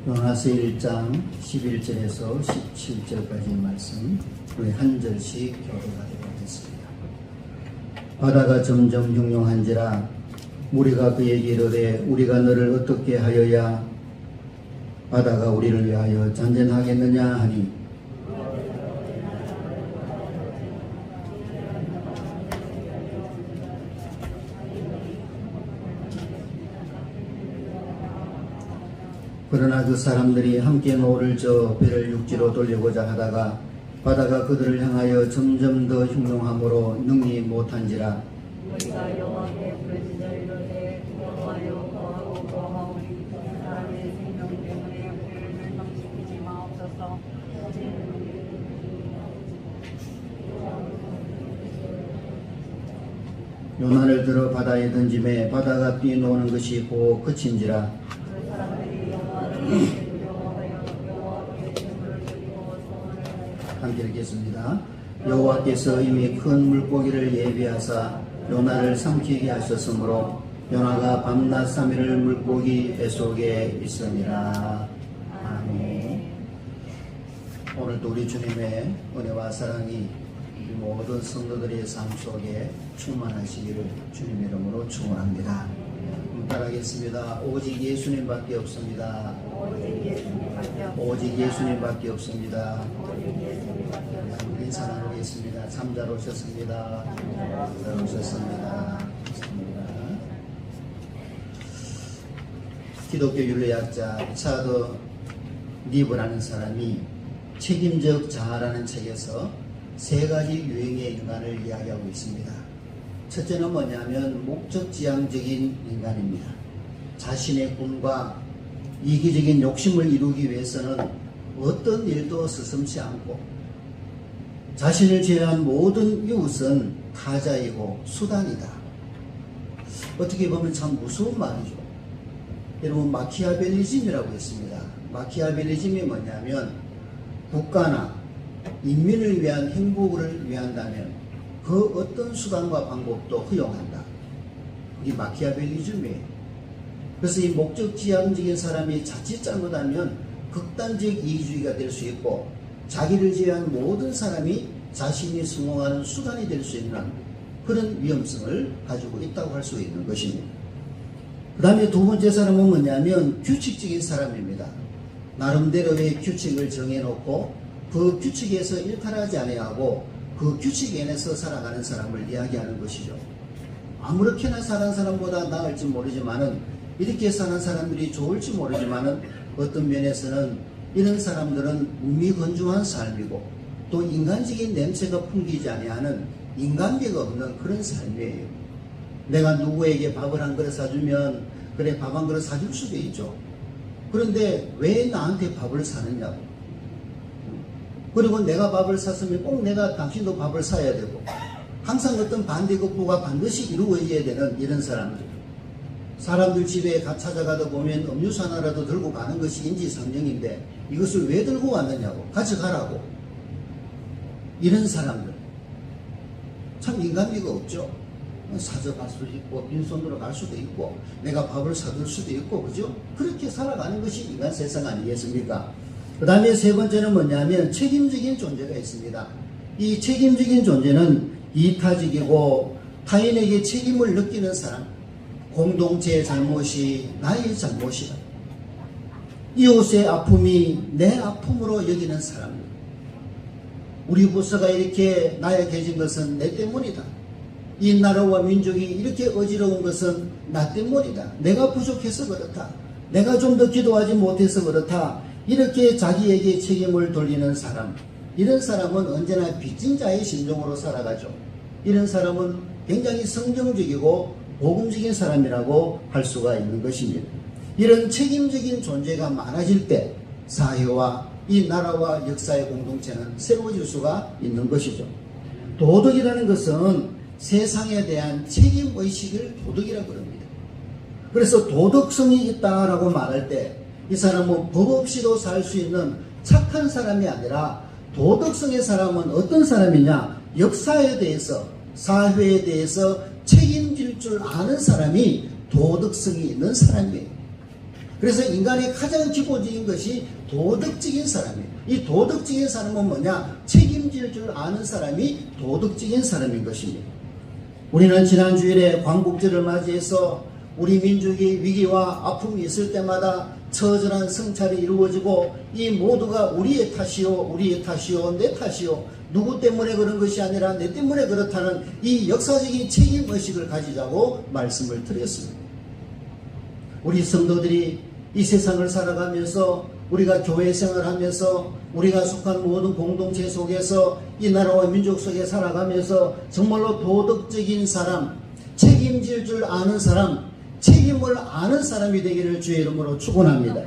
요나서 1장 11절에서 17절까지 말씀 우리 한 절씩 교독하도록 하겠습니다. 바다가 점점 흉흉한지라 우리가 그에게 이르되 우리가 너를 어떻게 하여야 바다가 우리를 위하여 잔잔하겠느냐 하니 그러나 그 사람들이 함께 노를 저 배를 육지로 돌리고자 하다가 바다가 그들을 향하여 점점 더 흉흉함으로 능히 못한지라 우리가 여호와께 부르짖어 이르되 여호와여 거하고 거하오니 이 사람의 생명 때문에 우리를 멸망시키지 마옵소서. 요나를 들어 바다에 던짐에 바다가 뛰노는 것이 곧 그친지라 그 사람들이 여호와를 두려워하여 여호와께 제물을 드리고 소원을 하여 함께 읽겠습니다. 여호와께서 이미 큰 물고기를 예비하사 요나를 삼키게 하셨으므로 요나가 밤낮 3일을 물고기 뱃속에 있으니라. 아멘. 오늘도 우리 주님의 은혜와 사랑이 우리 모든 성도들의 삶 속에 충만하시기를 주님의 이름으로 축원합니다. 따라하겠습니다. 오직 예수님밖에 없습니다. 오직 예수님밖에 없습니다. 인사 나누겠습니다. 참 잘 오셨습니다. 잘 오셨습니다. 기독교 윤리학자 리차드 리브라는 사람이 책임적 자아라는 책에서 세 가지 유형의 인간을 이야기하고 있습니다. 첫째는 뭐냐면 목적지향적인 인간입니다. 자신의 꿈과 이기적인 욕심을 이루기 위해서는 어떤 일도 서슴지 않고 자신을 제외한 모든 이웃은 타자이고 수단이다. 어떻게 보면 참 무서운 말이죠. 여러분 마키아벨리즘이라고 있습니다. 마키아벨리즘이 뭐냐면 국가나 인민을 위한 행복을 위한다면 그 어떤 수단과 방법도 허용한다. 이게 마키아벨리즘이에요. 그래서 이 목적지향적인 사람이 자칫 잘못하면 극단적 이기주의가 될 수 있고 자기를 제외한 모든 사람이 자신이 성공하는 수단이 될 수 있는 그런 위험성을 가지고 있다고 할 수 있는 것입니다. 그 다음에 두 번째 사람은 뭐냐면 규칙적인 사람입니다. 나름대로의 규칙을 정해놓고 그 규칙에서 일탈하지 아니하고 그 규칙 안에서 살아가는 사람을 이야기하는 것이죠. 아무렇게나 사는 사람보다 나을지 모르지만은 이렇게 사는 사람들이 좋을지 모르지만은 어떤 면에서는 이런 사람들은 무미건조한 삶이고 또 인간적인 냄새가 풍기지 아니하는 인간미가 없는 그런 삶이에요. 내가 누구에게 밥을 한 그릇 사주면 그래 밥 한 그릇 사줄 수도 있죠. 그런데 왜 나한테 밥을 사느냐고. 그리고 내가 밥을 샀으면 꼭 내가 당신도 밥을 사야 되고 항상 어떤 반대급부가 반드시 이루어져야 되는 이런 사람들. 사람들 집에 찾아가다 보면 음료수 하나라도 들고 가는 것이 인지상정인데 이것을 왜 들고 왔느냐고 가져가라고. 이런 사람들 참 인간미가 없죠. 사져갈 수도 있고 빈손으로 갈 수도 있고 내가 밥을 사줄 수도 있고 그죠? 그렇게 살아가는 것이 인간 세상 아니겠습니까? 그 다음에 세 번째는 뭐냐면 책임적인 존재가 있습니다. 이 책임적인 존재는 이타적이고 타인에게 책임을 느끼는 사람. 공동체의 잘못이 나의 잘못이다. 이웃의 아픔이 내 아픔으로 여기는 사람들. 우리 부서가 이렇게 나약해진 것은 내 때문이다. 이 나라와 민족이 이렇게 어지러운 것은 나 때문이다. 내가 부족해서 그렇다. 내가 좀 더 기도하지 못해서 그렇다. 이렇게 자기에게 책임을 돌리는 사람. 이런 사람은 언제나 빚진 자의 심정으로 살아가죠. 이런 사람은 굉장히 성경적이고 복음적인 사람이라고 할 수가 있는 것입니다. 이런 책임적인 존재가 많아질 때 사회와 이 나라와 역사의 공동체는 새로워질 수가 있는 것이죠. 도덕이라는 것은 세상에 대한 책임의식을 도덕이라고 합니다. 그래서 도덕성이 있다라고 말할 때 이 사람은 법 없이도 살 수 있는 착한 사람이 아니라 도덕성의 사람은 어떤 사람이냐? 역사에 대해서 사회에 대해서 책임질 줄 아는 사람이 도덕성이 있는 사람이에요. 그래서 인간의 가장 기본적인 것이 도덕적인 사람이에요. 이 도덕적인 사람은 뭐냐? 책임질 줄 아는 사람이 도덕적인 사람인 것입니다. 우리는 지난 주일에 광복절을 맞이해서 우리 민족의 위기와 아픔이 있을 때마다 처절한 성찰이 이루어지고 이 모두가 우리의 탓이요, 우리의 탓이요, 내 탓이요, 누구 때문에 그런 것이 아니라 내 때문에 그렇다는 이 역사적인 책임의식을 가지자고 말씀을 드렸습니다. 우리 성도들이 이 세상을 살아가면서 우리가 교회 생활하면서 우리가 속한 모든 공동체 속에서 이 나라와 민족 속에 살아가면서 정말로 도덕적인 사람, 책임질 줄 아는 사람, 책임을 아는 사람이 되기를 주의 이름으로 축원합니다.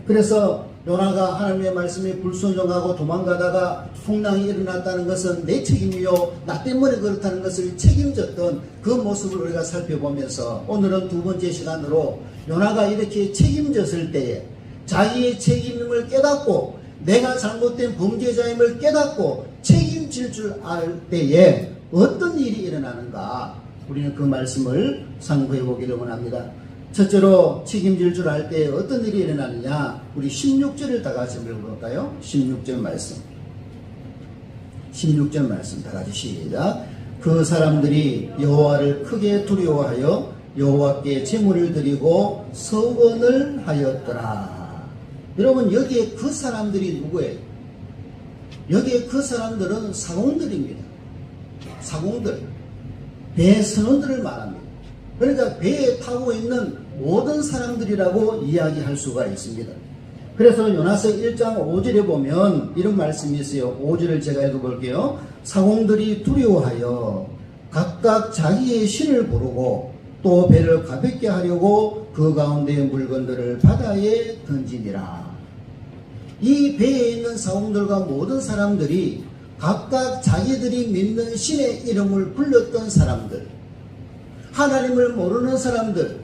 그래서 요나가 하나님의 말씀에 불순종하고 도망가다가 풍랑이 일어났다는 것은 내 책임이요, 나 때문에 그렇다는 것을 책임졌던 그 모습을 우리가 살펴보면서 오늘은 두 번째 시간으로 요나가 이렇게 책임졌을 때에 자기의 책임임을 깨닫고 내가 잘못된 범죄자임을 깨닫고 책임질 줄 알 때에 어떤 일이 일어나는가, 우리는 그 말씀을 상고해 보기를 원합니다. 첫째로 책임질 줄 알 때 어떤 일이 일어나느냐, 우리 16절을 다 같이 읽어볼까요? 16절 말씀. 16절 말씀 다 같이 시작. 그 사람들이 여호와를 크게 두려워하여 여호와께 제물을 드리고 서원을 하였더라. 여러분, 여기에 그 사람들이 누구예요? 여기에 그 사람들은 사공들입니다. 사공들, 배 선원들을 말합니다. 그러니까 배에 타고 있는 모든 사람들이라고 이야기할 수가 있습니다. 그래서 요나서 1장 5절에 보면 이런 말씀이 있어요. 5절을 제가 읽어볼게요. 사공들이 두려워하여 각각 자기의 신을 부르고 또 배를 가볍게 하려고 그 가운데의 물건들을 바다에 던지니라. 이 배에 있는 사공들과 모든 사람들이 각각 자기들이 믿는 신의 이름을 불렀던 사람들, 하나님을 모르는 사람들,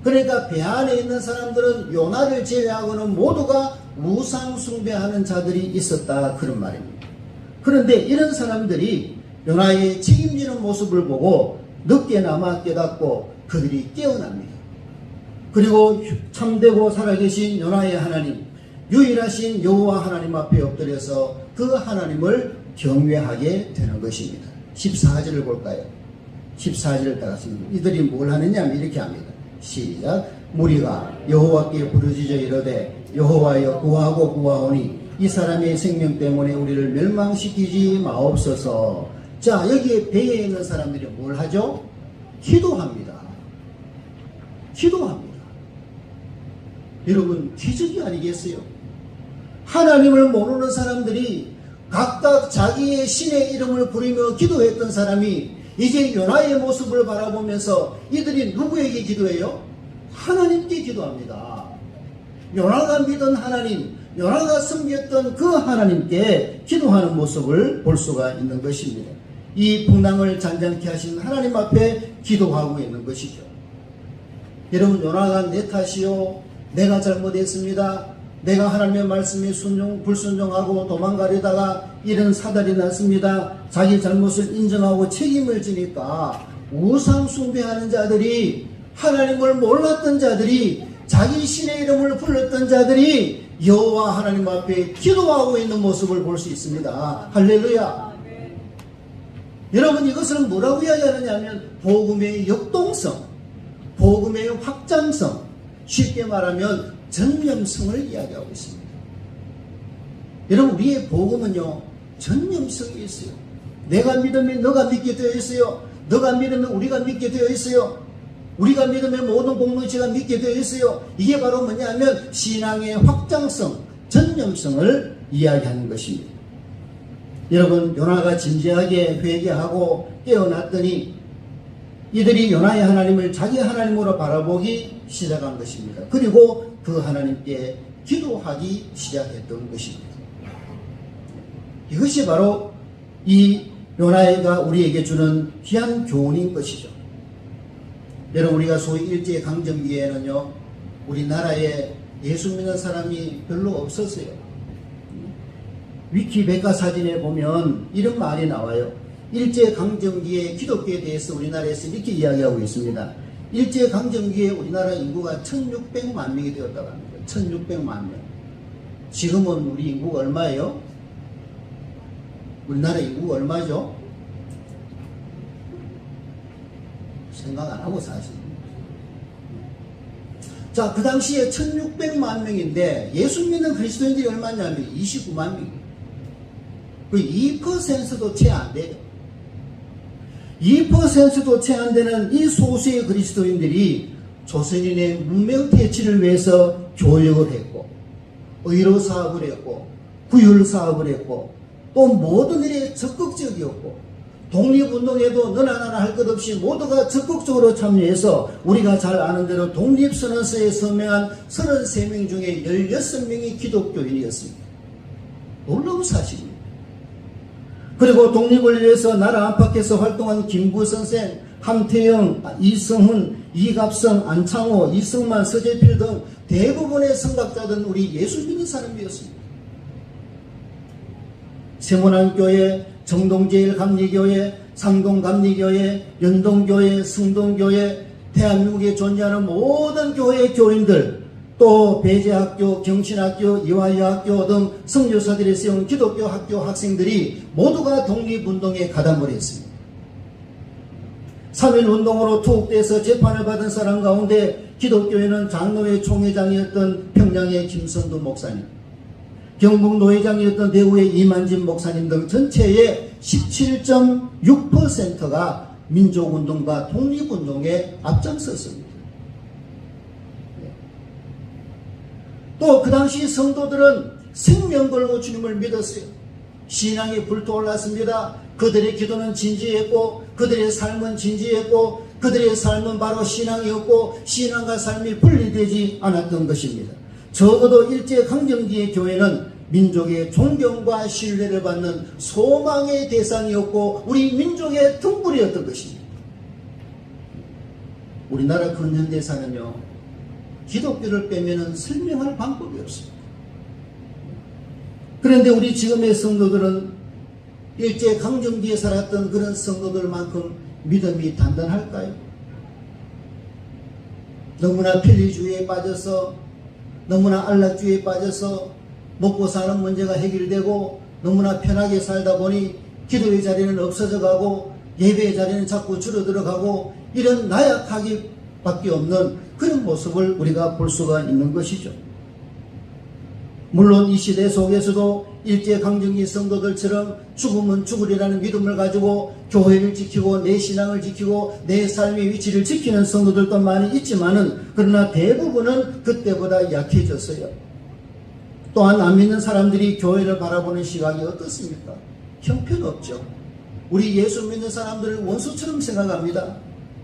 그러니까 배 안에 있는 사람들은 요나를 제외하고는 모두가 우상 숭배하는 자들이 있었다, 그런 말입니다. 그런데 이런 사람들이 요나의 책임지는 모습을 보고 늦게나마 깨닫고 그들이 깨어납니다. 그리고 참되고 살아계신 요나의 하나님, 유일하신 여호와 하나님 앞에 엎드려서 그 하나님을 경외하게 되는 것입니다. 14절을 볼까요? 14절을 따랐습니다. 이들이 뭘 하느냐 이렇게 합니다. 시작. 무리가 여호와께 부르짖어 이르되 여호와여 구하고 구하오니 이 사람의 생명 때문에 우리를 멸망시키지 마옵소서. 자, 여기에 배에 있는 사람들이 뭘 하죠? 기도합니다. 기도합니다. 여러분, 기적이 아니겠어요? 하나님을 모르는 사람들이 각각 자기의 신의 이름을 부르며 기도했던 사람이 이제 요나의 모습을 바라보면서 이들이 누구에게 기도해요? 하나님께 기도합니다. 요나가 믿은 하나님, 요나가 섬겼던 그 하나님께 기도하는 모습을 볼 수가 있는 것입니다. 이 풍랑을 잔잔케 하신 하나님 앞에 기도하고 있는 것이죠. 여러분, 요나가 내 탓이요, 내가 잘못했습니다, 내가 하나님의 말씀에 불순종하고 도망가려다가 이런 사달이 났습니다, 자기 잘못을 인정하고 책임을 지니까 우상 숭배하는 자들이, 하나님을 몰랐던 자들이, 자기 신의 이름을 불렀던 자들이 여호와 하나님 앞에 기도하고 있는 모습을 볼 수 있습니다. 할렐루야. 여러분, 이것은 뭐라고 이야기하느냐 하면 복음의 역동성, 복음의 확장성, 쉽게 말하면 전념성을 이야기하고 있습니다. 여러분, 우리의 복음은요, 전념성이 있어요. 내가 믿으면 너가 믿게 되어 있어요. 너가 믿으면 우리가 믿게 되어 있어요. 우리가 믿으면 모든 공동체가 믿게 되어 있어요. 이게 바로 뭐냐면 신앙의 확장성, 전념성을 이야기하는 것입니다. 여러분, 요나가 진지하게 회개하고 깨어났더니 이들이 요나의 하나님을 자기 하나님으로 바라보기 시작한 것입니다. 그리고 그 하나님께 기도하기 시작했던 것입니다. 이것이 바로 이 요나가 우리에게 주는 귀한 교훈인 것이죠. 여러분, 우리가 소위 일제강점기에는요, 우리나라에 예수 믿는 사람이 별로 없었어요. 위키 백과사전에 보면 이런 말이 나와요. 일제강점기에 기독교에 대해서 우리나라에서 이렇게 이야기하고 있습니다. 일제강점기에 우리나라 인구가 1600만 명이 되었다고 합니다. 1600만 명. 지금은 우리 인구가 얼마예요? 우리나라 인구가 얼마죠? 생각 안 하고 사십니다. 자, 그 당시에 1600만 명인데 예수 믿는 그리스도인들이 얼마냐면 29만 명이에요. 그 2%도 채 안 돼요. 2%도 채 안 되는 이 소수의 그리스도인들이 조선인의 문명 퇴치를 위해서 교역을 했고, 의료 사업을 했고, 구휼 사업을 했고, 또 모든 일에 적극적이었고, 독립운동에도 너나 나나 할 것 없이 모두가 적극적으로 참여해서 우리가 잘 아는 대로 독립선언서에 서명한 33명 중에 16명이 기독교인이었습니다. 놀라운 사실입니다. 그리고 독립을 위해서 나라 안팎에서 활동한 김구 선생, 함태영, 이성훈, 이갑성, 안창호, 이승만, 서재필 등 대부분의 선각자들은 우리 예수 믿는 사람이었습니다. 세문안교회, 정동제일감리교회, 상동감리교회, 연동교회, 승동교회, 대한민국에 존재하는 모든 교회의 교인들, 또 배재학교, 경신학교, 이화여학교 등 선교사들이 세운 기독교 학교 학생들이 모두가 독립운동에 가담을 했습니다. 3.1운동으로 투옥돼서 재판을 받은 사람 가운데 기독교회는 장로회 총회장이었던 평양의 김선두 목사님, 경북 노회장이었던 대구의 이만진 목사님 등 전체의 17.6%가 민족운동과 독립운동에 앞장섰습니다. 또 그 당시 성도들은 생명 걸고 주님을 믿었어요. 신앙이 불타올랐습니다. 그들의 기도는 진지했고, 그들의 삶은 진지했고, 그들의 삶은 바로 신앙이었고, 신앙과 삶이 분리되지 않았던 것입니다. 적어도 일제강점기의 교회는 민족의 존경과 신뢰를 받는 소망의 대상이었고, 우리 민족의 등불이었던 것입니다. 우리나라 근현대사는요, 기독교를 빼면은 설명할 방법이 없습니다. 그런데 우리 지금의 성도들은 일제강점기에 살았던 그런 성도들만큼 믿음이 단단할까요? 너무나 편리주의에 빠져서, 너무나 안락주의에 빠져서 먹고 사는 문제가 해결되고 너무나 편하게 살다 보니 기도의 자리는 없어져 가고 예배의 자리는 자꾸 줄어들어 가고, 이런 나약하기 밖에 없는 그런 모습을 우리가 볼 수가 있는 것이죠. 물론 이 시대 속에서도 일제강점기 성도들처럼 죽으면 죽으리라는 믿음을 가지고 교회를 지키고 내 신앙을 지키고 내 삶의 위치를 지키는 성도들도 많이 있지만은, 그러나 대부분은 그때보다 약해졌어요. 또한 안 믿는 사람들이 교회를 바라보는 시각이 어떻습니까? 형편없죠. 우리 예수 믿는 사람들을 원수처럼 생각합니다.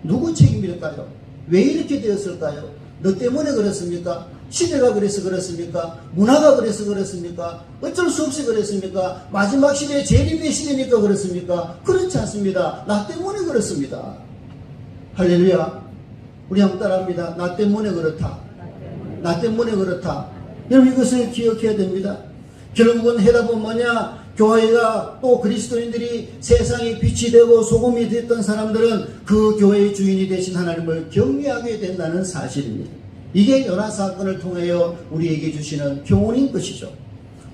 누구 책임일까요? 왜 이렇게 되었을까요? 너 때문에 그렇습니까? 시대가 그래서 그렇습니까? 문화가 그래서 그렇습니까? 어쩔 수 없이 그렇습니까? 마지막 시대에 재림의 시대니까 그렇습니까? 그렇지 않습니다. 나 때문에 그렇습니다. 할렐루야. 우리 한번 따라합니다. 나 때문에 그렇다. 나 때문에 그렇다. 여러분, 이것을 기억해야 됩니다. 결국은 해답은 뭐냐? 교회가 또 그리스도인들이 세상의 빛이 되고 소금이 됐던 사람들은 그 교회의 주인이 되신 하나님을 경외하게 된다는 사실입니다. 이게 연화 사건을 통하여 우리에게 주시는 교훈인 것이죠.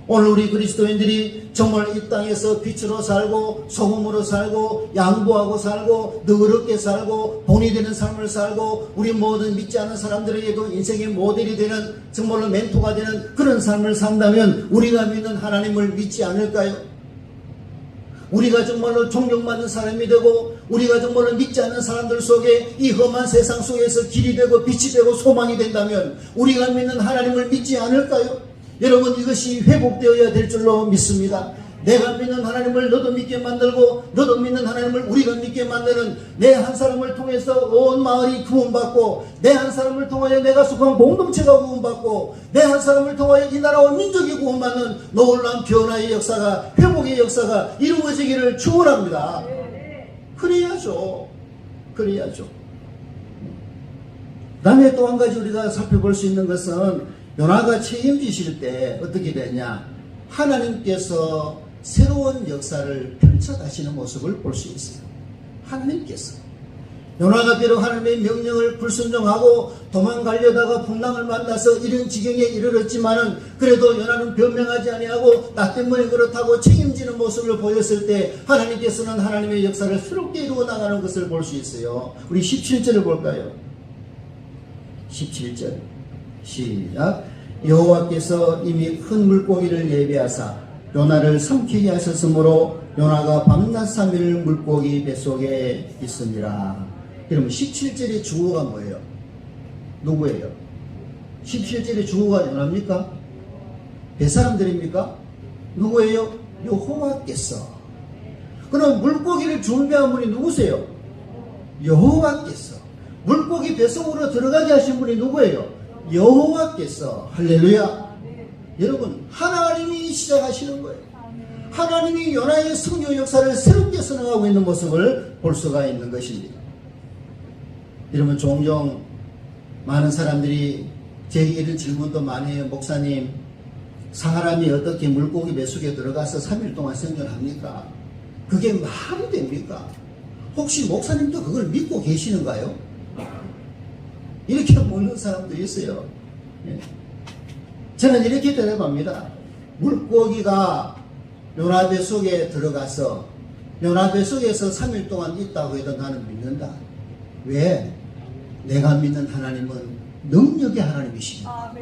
오늘 우리 그리스도인들이 정말 이 땅에서 빛으로 살고 소금으로 살고 양보하고 살고 너그럽게 살고 본이 되는 삶을 살고 우리 모든 믿지 않는 사람들에게도 인생의 모델이 되는, 정말로 멘토가 되는 그런 삶을 산다면 우리가 믿는 하나님을 믿지 않을까요? 우리가 정말로 존경받는 사람이 되고 우리가 정말로 믿지 않는 사람들 속에 이 험한 세상 속에서 길이 되고 빛이 되고 소망이 된다면 우리가 믿는 하나님을 믿지 않을까요? 여러분, 이것이 회복되어야 될 줄로 믿습니다. 내가 믿는 하나님을 너도 믿게 만들고 너도 믿는 하나님을 우리가 믿게 만드는, 내 한 사람을 통해서 온 마을이 구원받고 내 한 사람을 통하여 내가 속한 공동체가 구원받고 내 한 사람을 통하여 이 나라와 민족이 구원받는 놀라운 변화의 역사가, 회복의 역사가 이루어지기를 축원합니다. 그래야죠. 그래야죠. 다음에 또 한 가지 우리가 살펴볼 수 있는 것은, 요나가 책임지실 때 어떻게 되냐, 하나님께서 새로운 역사를 펼쳐가시는 모습을 볼 수 있어요. 하나님께서 요나가 비록 하나님의 명령을 불순종하고 도망가려다가 풍랑을 만나서 이런 지경에 이르렀지만은 그래도 요나는 변명하지 아니하고 나 때문에 그렇다고 책임지는 모습을 보였을 때 하나님께서는 하나님의 역사를 새롭게 이루어 나가는 것을 볼 수 있어요. 우리 17절을 볼까요? 17절 시작. 여호와께서 이미 큰 물고기를 예비하사 요나를 삼키게 하셨으므로 요나가 밤낮 3일 물고기 뱃속에 있습니다. 그러면 17절의 주어가 뭐예요? 누구예요? 17절의 주어가 요나입니까? 뱃사람들입니까? 누구예요? 여호와께서. 그럼 물고기를 준비한 분이 누구세요? 여호와께서. 물고기 뱃속으로 들어가게 하신 분이 누구예요? 여호와께서. 할렐루야. 여러분, 하나님이 시작하시는 거예요. 하나님이 요나의 성령 역사를 새롭게 선언하고 있는 모습을 볼 수가 있는 것입니다. 여러분, 종종 많은 사람들이 제게 이런 질문도 많이 해요. 목사님, 사람이 어떻게 물고기 뱃속에 들어가서 3일 동안 생존합니까? 그게 말이 됩니까? 혹시 목사님도 그걸 믿고 계시는가요? 이렇게 묻는 사람도 있어요. 저는 이렇게 대답합니다. 물고기가 요나 뱃속에 들어가서 요나 뱃속에서 3일 동안 있다고 해도 나는 믿는다. 왜? 내가 믿는 하나님은 능력의 하나님이십니다.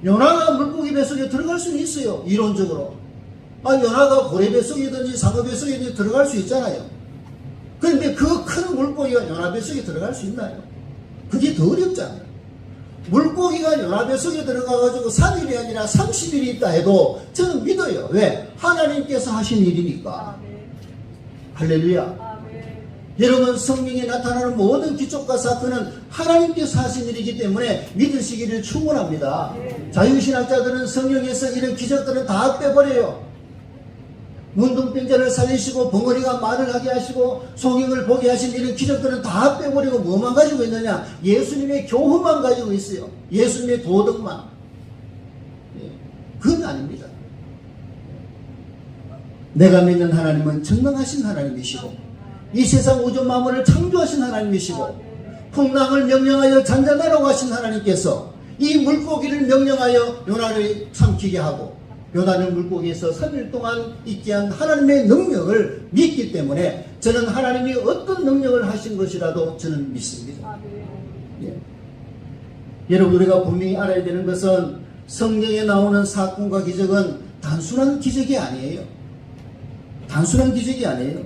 요나가 물고기 뱃속에 들어갈 수는 있어요. 이론적으로. 요나가 고래 뱃속이든지 상어 뱃속이든지 들어갈 수 있잖아요. 그런데 그 큰 물고기가 요나 뱃속에 들어갈 수 있나요? 그게 더 어렵잖아요. 물고기가 요나 뱃속에 들어가가지고 3일이 아니라 30일이 있다 해도 저는 믿어요. 왜? 하나님께서 하신 일이니까. 할렐루야. 여러분, 성경에 나타나는 모든 기적과 사건은 하나님께서 하신 일이기 때문에 믿으시기를 충분합니다. 자유신학자들은 성경에서 이런 기적들은 다 빼버려요. 문둥병자를 살리시고 벙어리가 말을 하게 하시고 송영을 보게 하신 이런 기적들은 다 빼버리고 뭐만 가지고 있느냐? 예수님의 교훈만 가지고 있어요. 예수님의 도덕만. 그건 아닙니다. 내가 믿는 하나님은 전능하신 하나님이시고 이 세상 우주 만물을 창조하신 하나님이시고 풍랑을 명령하여 잔잔하라고 하신 하나님께서 이 물고기를 명령하여 요나를 삼키게 하고 요나를 물고기에서 3일 동안 있게 한 하나님의 능력을 믿기 때문에 저는 하나님이 어떤 능력을 하신 것이라도 저는 믿습니다. 예. 여러분, 우리가 분명히 알아야 되는 것은 성경에 나오는 사건과 기적은 단순한 기적이 아니에요. 단순한 기적이 아니에요.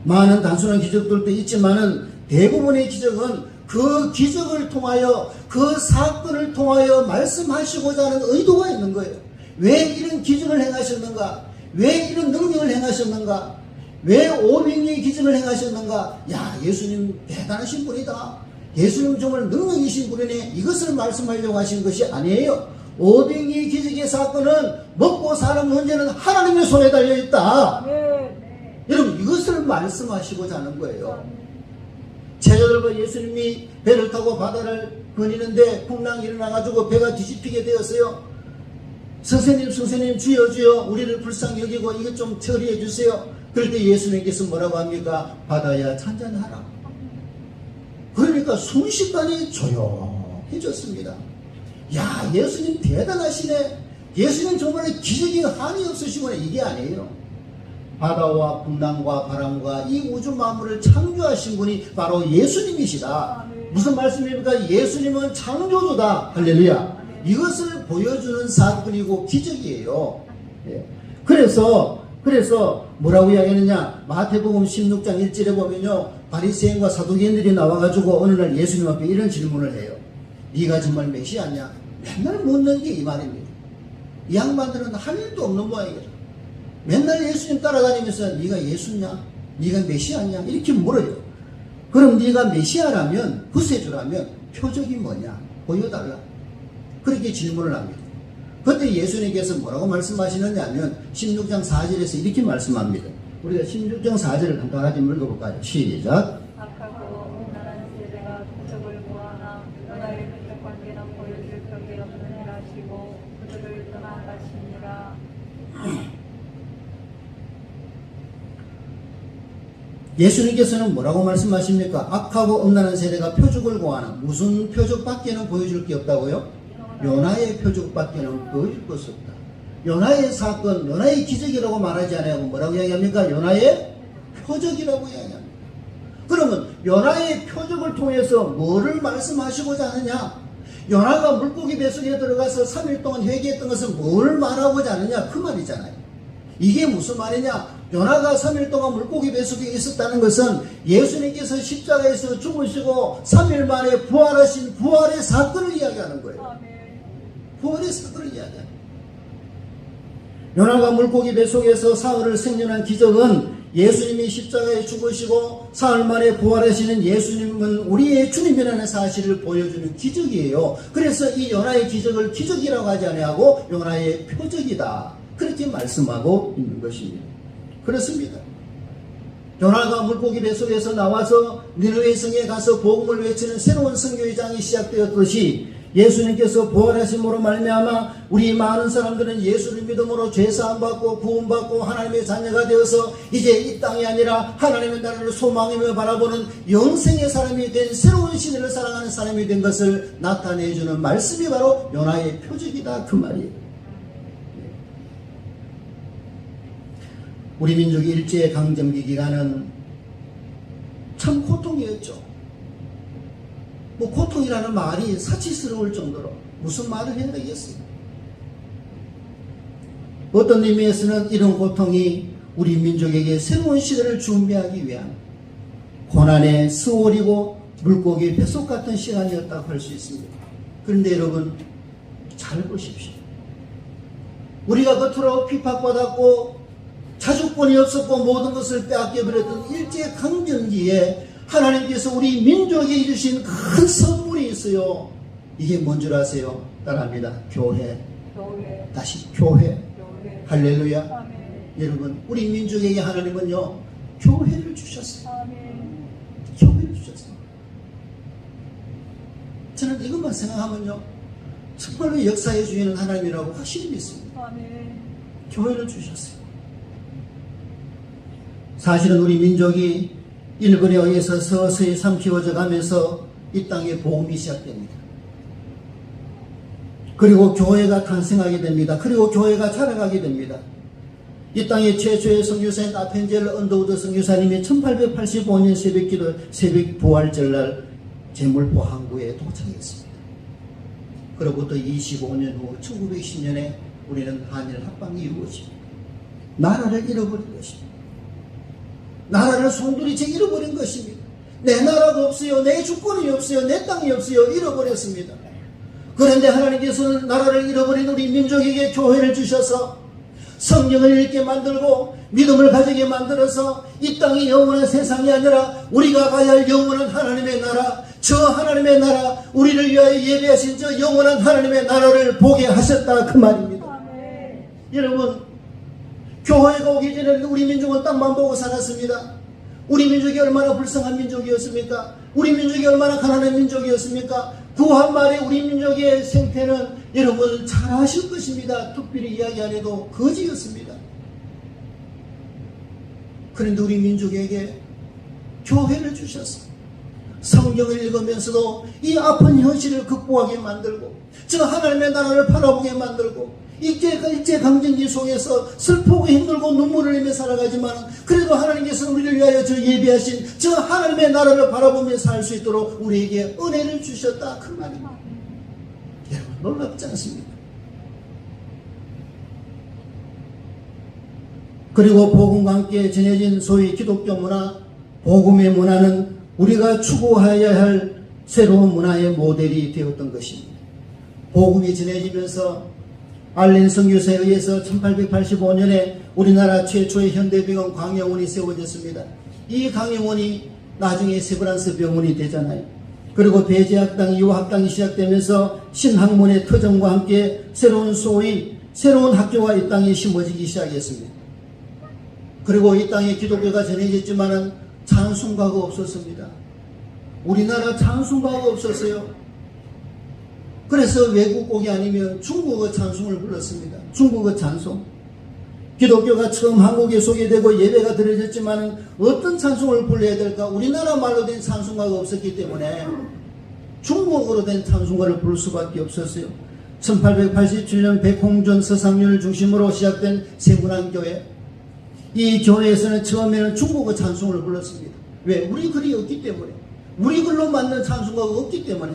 많은 단순한 기적들도 있지만은 대부분의 기적은 그 기적을 통하여 그 사건을 통하여 말씀하시고자 하는 의도가 있는 거예요. 왜 이런 기적을 행하셨는가? 왜 이런 능력을 행하셨는가? 왜 오병이의 기적을 행하셨는가? 야, 예수님 대단하신 분이다. 예수님 정말 능력이신 분이네. 이것을 말씀하려고 하신 것이 아니에요. 오병이의 기적의 사건은 먹고 사는 문제는 하나님의 손에 달려있다. 여러분, 이것을 말씀하시고자 하는 거예요. 제자들과 예수님이 배를 타고 바다를 거니는데 풍랑이 일어나가지고 배가 뒤집히게 되었어요. 선생님, 주여, 주여, 우리를 불쌍히 여기고 이것 좀 처리해 주세요. 그럴 때 예수님께서 뭐라고 합니까? 바다야, 잔잔하라. 그러니까 순식간에 조용해졌습니다. 야, 예수님 대단하시네. 예수님 정말 기적이 한이 없으시구나. 이게 아니에요. 바다와 풍랑과 바람과 이 우주 만물을 창조하신 분이 바로 예수님이시다. 무슨 말씀입니까? 예수님은 창조주다. 할렐루야. 이것을 보여주는 사건이고 기적이에요. 그래서 뭐라고 이야기하느냐? 마태복음 16장 1절에 보면요, 바리새인과 사두개인들이 나와가지고 어느 날 예수님 앞에 이런 질문을 해요. 네가 정말 메시아냐? 맨날 묻는 게 이 말입니다. 이 양반들은 할 일도 없는 모양이거든. 맨날 예수님 따라다니면서 네가 예수냐? 네가 메시아냐? 이렇게 물어요. 그럼 네가 메시아라면, 구세주라면 표적이 뭐냐? 보여달라. 그렇게 질문을 합니다. 그때 예수님께서 뭐라고 말씀하시느냐 하면 16장 4절에서 이렇게 말씀합니다. 우리가 16장 4절을 간단하게 읽어볼까요? 시작. 악하고 나라는 세대가 기적을 구하나 너희의 그적 관계는 보여줄 벽이 없는 해라시고 그들을 떠나가시니라. 예수님께서는 뭐라고 말씀하십니까? 악하고 음란한 세대가 표적을 구하는, 무슨 표적밖에는 보여줄 게 없다고요? 요나의 표적밖에는 보여줄 것이 없다. 요나의 사건, 요나의 기적이라고 말하지 않아요. 뭐라고 이야기합니까? 요나의 표적이라고 이야기합니다. 그러면 요나의 표적을 통해서 뭐를 말씀하시고자 하느냐? 요나가 물고기 뱃속에 들어가서 3일 동안 회개했던 것은 뭘 말하고자 하느냐? 그 말이잖아요. 이게 무슨 말이냐? 요나가 3일 동안 물고기 뱃속에 있었다는 것은 예수님께서 십자가에서 죽으시고 3일 만에 부활하신 부활의 사건을 이야기하는 거예요. 부활의 사건을 이야기하는 거예요. 요나가 물고기 뱃속에서 사흘을 생존한 기적은 예수님이 십자가에 죽으시고 사흘 만에 부활하시는 예수님은 우리의 주님이라는 사실을 보여주는 기적이에요. 그래서 이 요나의 기적을 기적이라고 하지 아니하고 요나의 표적이다. 그렇게 말씀하고 있는 것입니다. 그렇습니다. 요나가 물고기 뱃속에서 나와서 니느웨 성에 가서 복음을 외치는 새로운 선교의 장이 시작되었듯이 예수님께서 부활하심으로 말미암아 우리 많은 사람들은 예수를 믿음으로 죄사함 받고 구원받고 하나님의 자녀가 되어서 이제 이 땅이 아니라 하나님의 나라를 소망하며 바라보는 영생의 사람이 된, 새로운 시대를 살아가는 사람이 된 것을 나타내주는 말씀이 바로 요나의 표적이다, 그 말이에요. 우리 민족의 일제강점기 기간은 참 고통이었죠. 뭐 고통이라는 말이 사치스러울 정도로 무슨 말을 해야 되겠습니까? 어떤 의미에서는 이런 고통이 우리 민족에게 새로운 시대를 준비하기 위한 고난의 수월이고 물고기 뱃속 같은 시간이었다고 할 수 있습니다. 그런데 여러분 잘 보십시오. 우리가 겉으로 핍박받았고 자주권이 없었고 모든 것을 빼앗겨버렸던 일제강점기에 하나님께서 우리 민족에 주신 큰 선물이 있어요. 이게 뭔 줄 아세요? 따라합니다. 교회. 다시 교회. 할렐루야. 아멘. 여러분 우리 민족에게 하나님은요 교회를 주셨어요. 아멘. 교회를 주셨어요. 저는 이것만 생각하면요 정말로 역사의 주인은 하나님이라고 확실히 믿습니다. 아멘. 교회를 주셨어요. 사실은 우리 민족이 일본에 의해서 서서히 삼키워져 가면서 이 땅에 복음이 시작됩니다. 그리고 교회가 탄생하게 됩니다. 그리고 교회가 자라가게 됩니다. 이 땅의 최초의 선교사인 아펜젤 언더우드 선교사님이 1885년 새벽기도 새벽 부활절날 제물포 항구에 도착했습니다. 그로부터 25년 후 1910년에 우리는 한일 합방이 이루어집니다. 나라를 잃어버린 것입니다. 나라를 송두리째 잃어버린 것입니다. 내 나라가 없어요. 내 주권이 없어요. 내 땅이 없어요. 잃어버렸습니다. 그런데 하나님께서는 나라를 잃어버린 우리 민족에게 교회를 주셔서 성경을 읽게 만들고 믿음을 가지게 만들어서 이 땅이 영원한 세상이 아니라 우리가 가야 할 영원한 하나님의 나라, 저 하나님의 나라, 우리를 위하여 예배하신 저 영원한 하나님의 나라를 보게 하셨다, 그 말입니다. 아멘. 여러분 교회가 오기 전에는 우리 민족은 땅만 보고 살았습니다. 우리 민족이 얼마나 불쌍한 민족이었습니까? 우리 민족이 얼마나 가난한 민족이었습니까? 구한 말에 우리 민족의 생태는 여러분 잘 아실 것입니다. 특별히 이야기 안 해도 거지였습니다. 그런데 우리 민족에게 교회를 주셨습니다. 성경을 읽으면서도 이 아픈 현실을 극복하게 만들고 저 하나님의 나라를 바라보게 만들고 일제강점기 속에서 슬프고 힘들고 눈물을 흘리며 살아가지만 그래도 하나님께서 우리를 위하여 저 예비하신 저 하나님의 나라를 바라보며 살 수 있도록 우리에게 은혜를 주셨다, 그 말입니다. 여러분 놀랍지 않습니까? 그리고 복음과 함께 전해진 소위 기독교 문화, 복음의 문화는 우리가 추구해야 할 새로운 문화의 모델이 되었던 것입니다. 복음이 전해지면서 알렌 선교사에 의해서 1885년에 우리나라 최초의 현대병원 광영원이 세워졌습니다. 이 광영원이 나중에 세브란스 병원이 되잖아요. 그리고 배제학당, 유학당이 시작되면서 신학문의 터전과 함께 새로운 학교가 이 땅에 심어지기 시작했습니다. 그리고 이 땅에 기독교가 전해졌지만은 찬송가가 없었습니다. 우리나라 찬송가가 없었어요. 그래서 외국 곡이 아니면 중국어 찬송을 불렀습니다. 중국어 찬송. 기독교가 처음 한국에 소개되고 예배가 드려졌지만 어떤 찬송을 불러야 될까? 우리나라 말로 된 찬송가가 없었기 때문에 중국어로 된 찬송가를 부를 수밖에 없었어요. 1887년 백홍준 서상윤을 중심으로 시작된 세문안교회, 이 교회에서는 처음에는 중국어 찬송을 불렀습니다. 왜? 우리 글이 없기 때문에, 우리 글로 만든 찬송가가 없기 때문에.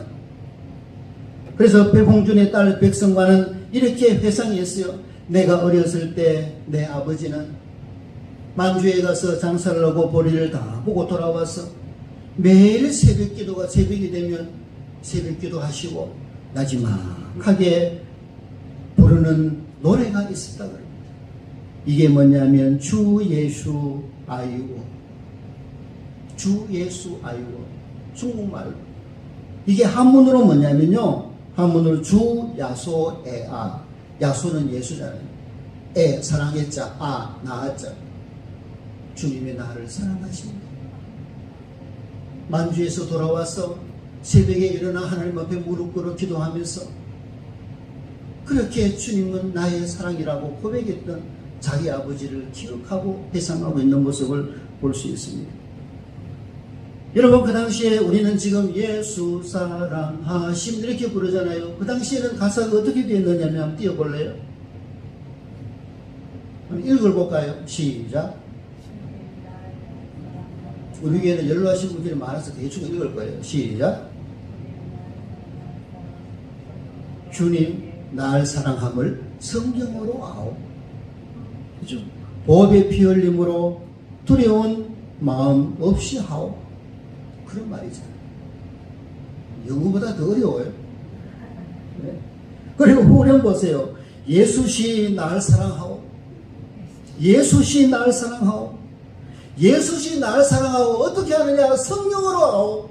그래서 백홍준의 딸 백성과는 이렇게 회상이 했어요. 내가 어렸을 때 내 아버지는 만주에 가서 장사를 하고 보리를 다 보고 돌아와서 매일 새벽 기도가 새벽이 되면 새벽 기도 하시고 나지막하게 부르는 노래가 있었다 그럽니다. 이게 뭐냐면 주 예수 아이고, 주 예수 아이고, 중국말로. 이게 한문으로 뭐냐면요, 한문으로 주 야소 에아, 야소는 예수잖아요. 에 사랑했자, 아 낳았자, 주님의 나를 사랑하십니다. 만주에서 돌아와서 새벽에 일어나 하나님 앞에 무릎 꿇어 기도하면서 그렇게 주님은 나의 사랑이라고 고백했던 자기 아버지를 기억하고 회상하고 있는 모습을 볼 수 있습니다. 여러분, 그 당시에 우리는 지금 예수 사랑하심 이렇게 부르잖아요. 그 당시에는 가사가 어떻게 되었느냐면 한번 띄워볼래요? 한번 읽어볼까요? 시작. 우리 교회는 연로하신 분들이 많아서 대충 읽을 거예요. 시작. 주님 날 사랑함을 성경으로 아오. 그죠? 보배 피 흘림으로 두려운 마음 없이 하오. 그런 말이잖아요. 영어보다 더 어려워요. 네. 그리고 후렴 보세요. 예수시 날 사랑하오. 예수시 날 사랑하오. 예수시 날 사랑하오. 어떻게 하느냐? 성령으로 하오.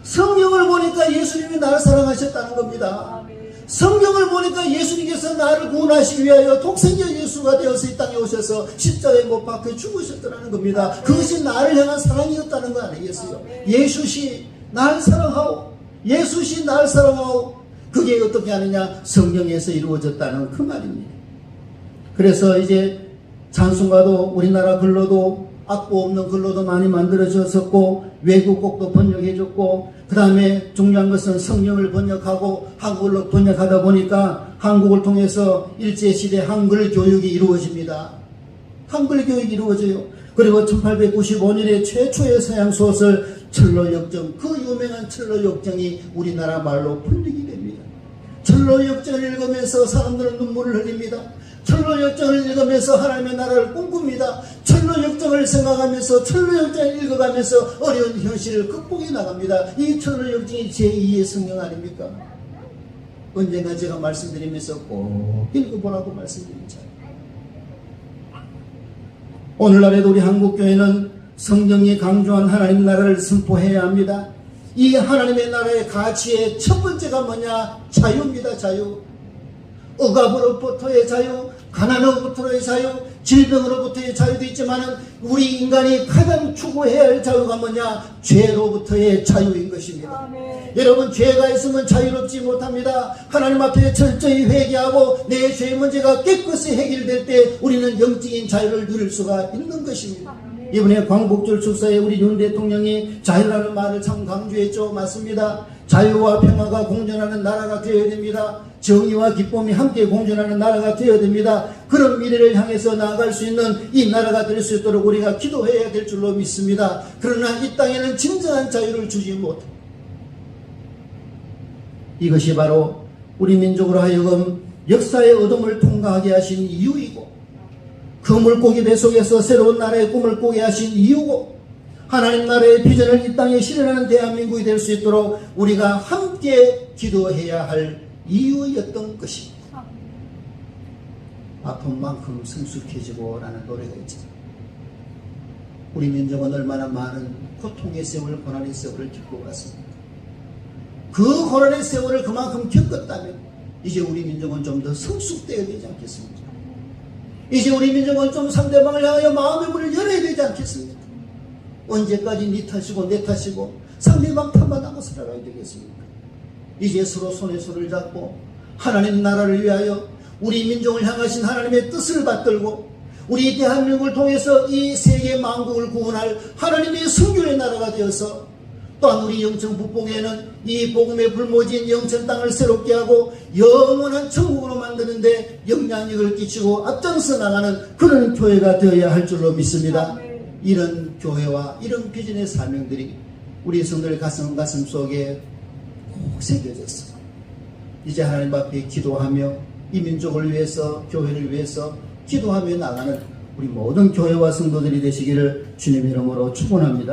성령을 보니까 예수님이 나를 사랑하셨다는 겁니다. 성경을 보니까 예수님께서 나를 구원하시기 위하여 독생자 예수가 되어서 이 땅에 오셔서 십자가에 못 박혀 죽으셨다는 겁니다. 그것이 나를 향한 사랑이었다는 거 아니겠어요? 예수시 날 사랑하오. 예수시 날 사랑하오. 그게 어떻게 하느냐? 성령에서 이루어졌다는 그 말입니다. 그래서 이제 찬송가도 우리나라 글로도 악보 없는 글로도 많이 만들어졌었고 외국 곡도 번역해줬고 그 다음에 중요한 것은 성경을 번역하고 한국어로 번역하다 보니까 한국을 통해서 일제시대 한글 교육이 이루어집니다. 한글 교육이 이루어져요. 그리고 1895년에 최초의 서양 소설 철로역정, 그 유명한 철로역정이 우리나라 말로 풀리게 됩니다. 철로역정을 읽으면서 사람들은 눈물을 흘립니다. 철로역정을 읽으면서 하나님의 나라를 꿈꿉니다. 철로역정을 생각하면서 철로역정을 읽어가면서 어려운 현실을 극복해 나갑니다. 이 철로역정이 제2의 성경 아닙니까? 언젠가 제가 말씀드리면서 꼭 읽어보라고 말씀드립니다. 오늘날에도 우리 한국교회는 성경이 강조한 하나님 나라를 선포해야 합니다. 이 하나님의 나라의 가치의 첫 번째가 뭐냐? 자유입니다. 자유. 억압으로부터의 자유, 가난으로부터의 자유, 질병으로부터의 자유도 있지만 우리 인간이 가장 추구해야 할 자유가 뭐냐? 죄로부터의 자유인 것입니다. 아멘. 여러분, 죄가 있으면 자유롭지 못합니다. 하나님 앞에 철저히 회개하고 내 죄 문제가 깨끗이 해결될 때 우리는 영적인 자유를 누릴 수가 있는 것입니다. 아멘. 이번에 광복절 축사에 우리 윤 대통령이 자유라는 말을 참 강조했죠. 맞습니다. 자유와 평화가 공존하는 나라가 되어야 됩니다. 정의와 기쁨이 함께 공존하는 나라가 되어야 됩니다. 그런 미래를 향해서 나아갈 수 있는 이 나라가 될 수 있도록 우리가 기도해야 될 줄로 믿습니다. 그러나 이 땅에는 진정한 자유를 주지 못합니다. 이것이 바로 우리 민족으로 하여금 역사의 어둠을 통과하게 하신 이유이고 그 물고기 뱃속에서 새로운 나라의 꿈을 꾸게 하신 이유고 하나님 나라의 비전을 이 땅에 실현하는 대한민국이 될 수 있도록 우리가 함께 기도해야 할 이유였던 것입니다. 아픈 만큼 성숙해지고 라는 노래가 있죠. 우리 민족은 얼마나 많은 고통의 세월, 고난의 세월을 겪고 갔습니다. 그 고난의 세월을 그만큼 겪었다면 이제 우리 민족은 좀 더 성숙되어야 되지 않겠습니까? 이제 우리 민족은 좀 상대방을 향하여 마음의 문을 열어야 되지 않겠습니까? 언제까지 네 탓이고 내 탓이고 상대방 탓만 하고 살아가야 되겠습니까? 이제 서로 손에 손을 잡고 하나님 나라를 위하여 우리 민족을 향하신 하나님의 뜻을 받들고 우리 대한민국을 통해서 이 세계 만국을 구원할 하나님의 성교의 나라가 되어서 또한 우리 영천 북봉에는 이 복음의 불모진 영천 땅을 새롭게 하고 영원한 천국으로 만드는데 영향력을 끼치고 앞장서 나가는 그런 교회가 되어야 할 줄로 믿습니다. 이런 교회와 이런 비전의 사명들이 우리 성도의 가슴 속에 꼭 새겨졌어. 이제 하나님 앞에 기도하며 이 민족을 위해서 교회를 위해서 기도하며 나가는 우리 모든 교회와 성도들이 되시기를 주님의 이름으로 축원합니다.